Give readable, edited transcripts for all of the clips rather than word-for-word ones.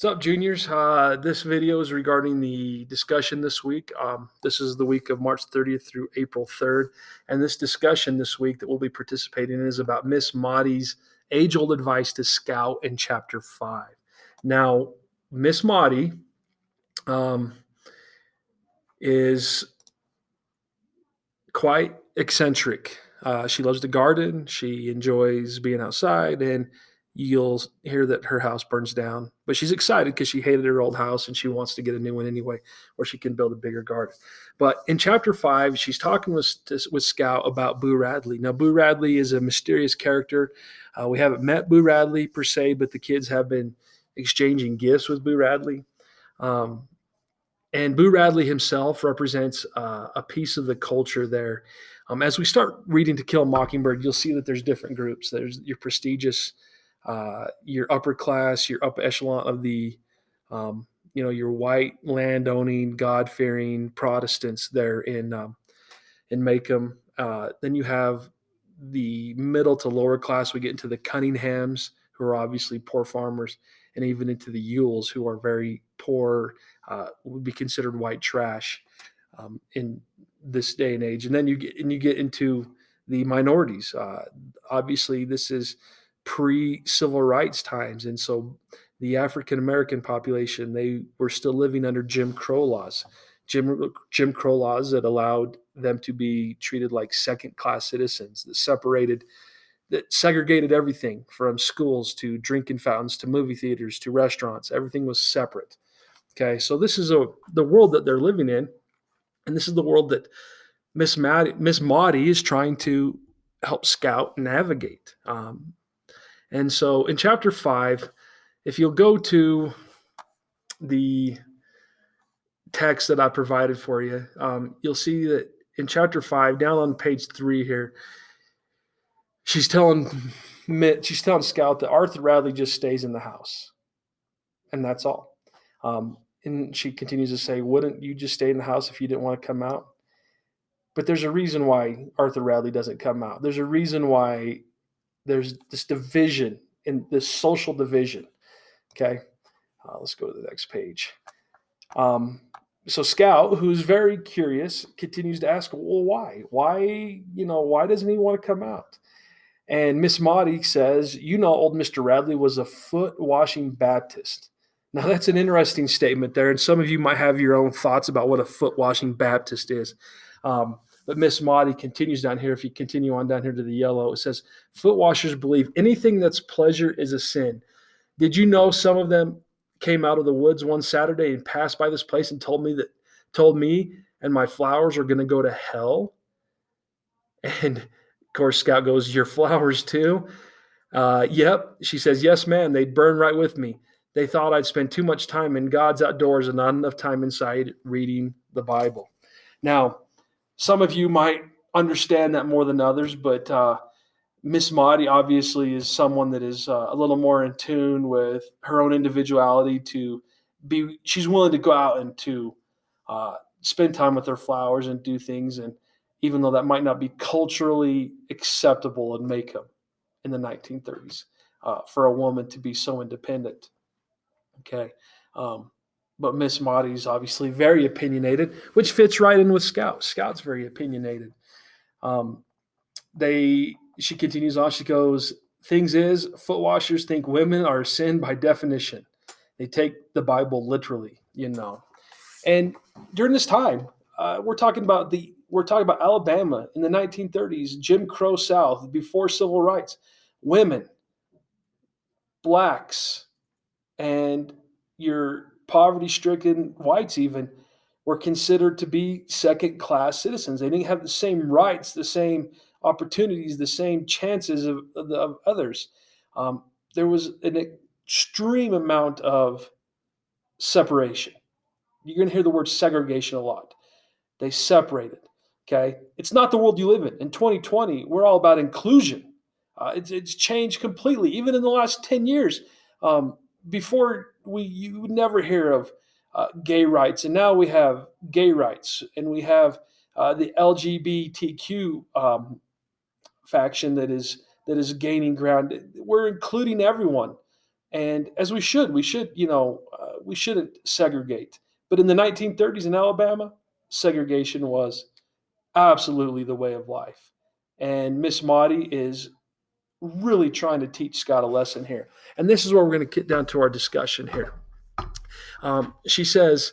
What's up, juniors? This video is regarding the discussion this week. This is the week of March 30th through April 3rd. And this discussion this week that we'll be participating in is about Miss Maudie's age-old advice to Scout in Chapter 5. Now, Miss Maudie is quite eccentric. She loves to garden. She enjoys being outside, and you'll hear that her house burns down. But she's excited because she hated her old house and she wants to get a new one anyway, where she can build a bigger garden. But in chapter 5, she's talking with Scout about Boo Radley. Now, Boo Radley is a mysterious character. We haven't met Boo Radley per se, but the kids have been exchanging gifts with Boo Radley. And Boo Radley himself represents a piece of the culture there. As we start reading To Kill a Mockingbird, you'll see that there's different groups. There's your prestigious, your upper class, your upper echelon of the, your white landowning, God-fearing Protestants there in Macomb. Then you have the middle to lower class. We get into the Cunninghams, who are obviously poor farmers, and even into the Yules, who are very poor, would be considered white trash in this day and age. And then you get into the minorities. Obviously, this is pre-civil rights times, and so the African American population, they were still living under Jim Crow laws. Jim Crow laws that allowed them to be treated like second-class citizens, that segregated everything from schools to drinking fountains to movie theaters to restaurants. Everything was separate. Okay, so this is the world that they're living in, and this is the world that Miss Maudie is trying to help Scout navigate. And so in chapter 5, if you'll go to the text that I provided for you, you'll see that in chapter 5, down on page 3 here, she's telling Scout that Arthur Radley just stays in the house, and that's all. And she continues to say, "Wouldn't you just stay in the house if you didn't want to come out?" But there's a reason why Arthur Radley doesn't come out. There's a reason why there's this division, in this social division. Okay, let's go to the next page. So Scout, who's very curious, continues to ask, "Well, why? Why doesn't he want to come out?" And Miss Maudie says, "Old Mr. Radley was a foot-washing Baptist." Now, that's an interesting statement there, and some of you might have your own thoughts about what a foot-washing Baptist is. But Miss Maudie continues down here. If you continue on down here to the yellow, it says, "Foot washers believe anything that's pleasure is a sin. Did you know some of them came out of the woods one Saturday and passed by this place and told me and my flowers are going to go to hell?" And of course, Scout goes, "Your flowers too?" Yep. She says, "Yes, ma'am. They'd burn right with me. They thought I'd spend too much time in God's outdoors and not enough time inside reading the Bible." Now, some of you might understand that more than others, but Miss Maudie obviously is someone that is a little more in tune with her own individuality. She's willing to go out and to spend time with her flowers and do things, and even though that might not be culturally acceptable in Macomb in the 1930s, for a woman to be so independent. Okay. But Miss Maudie is obviously very opinionated, which fits right in with Scout. Scout's very opinionated. She continues on. She goes, "Things is, foot washers think women are a sin by definition. They take the Bible literally, And during this time, we're talking about Alabama in the 1930s, Jim Crow South, before civil rights. Women, blacks, and your poverty-stricken whites even were considered to be second-class citizens. They didn't have the same rights, the same opportunities, the same chances of others. There was an extreme amount of separation. You're going to hear the word segregation a lot. They separated. Okay, it's not the world you live in. In 2020, we're all about inclusion. It's changed completely, even in the last 10 years. Before you would never hear of gay rights, and now we have gay rights, and we have the LGBTQ faction that is gaining ground. We're including everyone, And as we shouldn't segregate. But in the 1930s in Alabama, segregation was absolutely the way of life. And Miss Maudie is really trying to teach Scott a lesson here. And this is where we're going to get down to our discussion here. She says,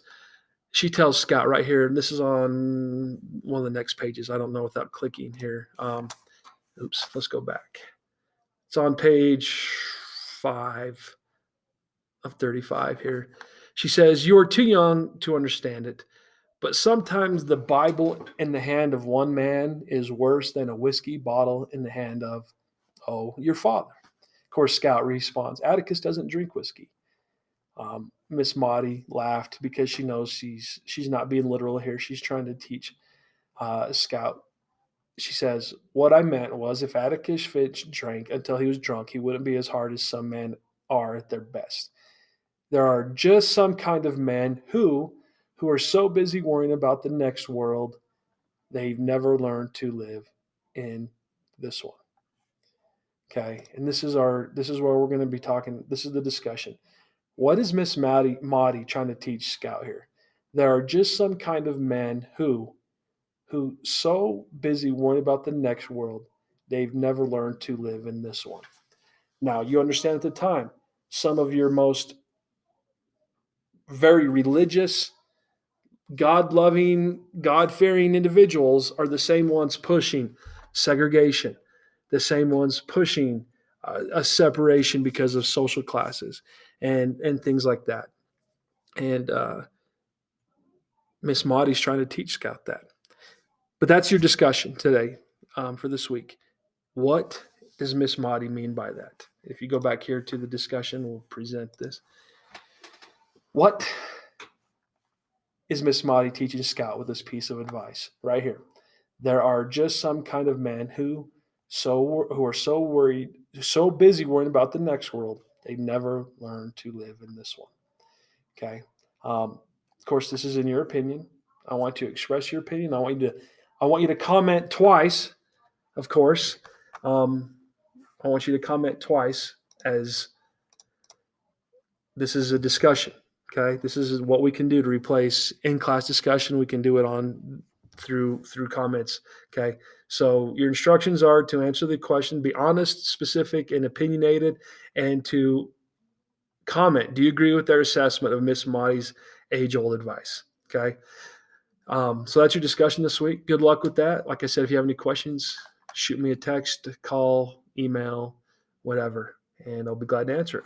she tells Scott right here, and this is on one of the next pages. I don't know without clicking here. Oops, let's go back. It's on page 5 of 35 here. She says, "You are too young to understand it, but sometimes the Bible in the hand of one man is worse than a whiskey bottle in the hand of, your father." Of course, Scout responds, "Atticus doesn't drink whiskey." Miss Maudie laughed because she knows she's not being literal here. She's trying to teach Scout. She says, "What I meant was if Atticus Finch drank until he was drunk, he wouldn't be as hard as some men are at their best. There are just some kind of men who are so busy worrying about the next world, they've never learned to live in this one." Okay. And this is where we're going to be talking. This is the discussion. What is Miss Maudie trying to teach Scout here? There are just some kind of men who so busy worrying about the next world, they've never learned to live in this one. Now, you understand at the time, some of your most very religious, God loving, God fearing individuals are the same ones pushing segregation, the same ones pushing a separation because of social classes and things like that. And Miss Maudie's trying to teach Scout that. But that's your discussion today for this week. What does Miss Maudie mean by that? If you go back here to the discussion, we'll present this. What is Miss Maudie teaching Scout with this piece of advice right here? There are just some kind of men who are so worried, so busy worrying about the next world, they never learn to live in this one. Okay. Of course, this is in your opinion. I want to express your opinion. I want you to comment twice. Of course, I want you to comment twice as this is a discussion. Okay, this is what we can do to replace in-class discussion. We can do it on through comments. Okay, so your instructions are to answer the question, be honest, specific, and opinionated, and to comment. Do you agree with their assessment of Miss Maudie's age-old advice? Okay, so that's your discussion this week. Good luck with that. Like I said, if you have any questions, shoot me a text, call, email, whatever, and I'll be glad to answer it.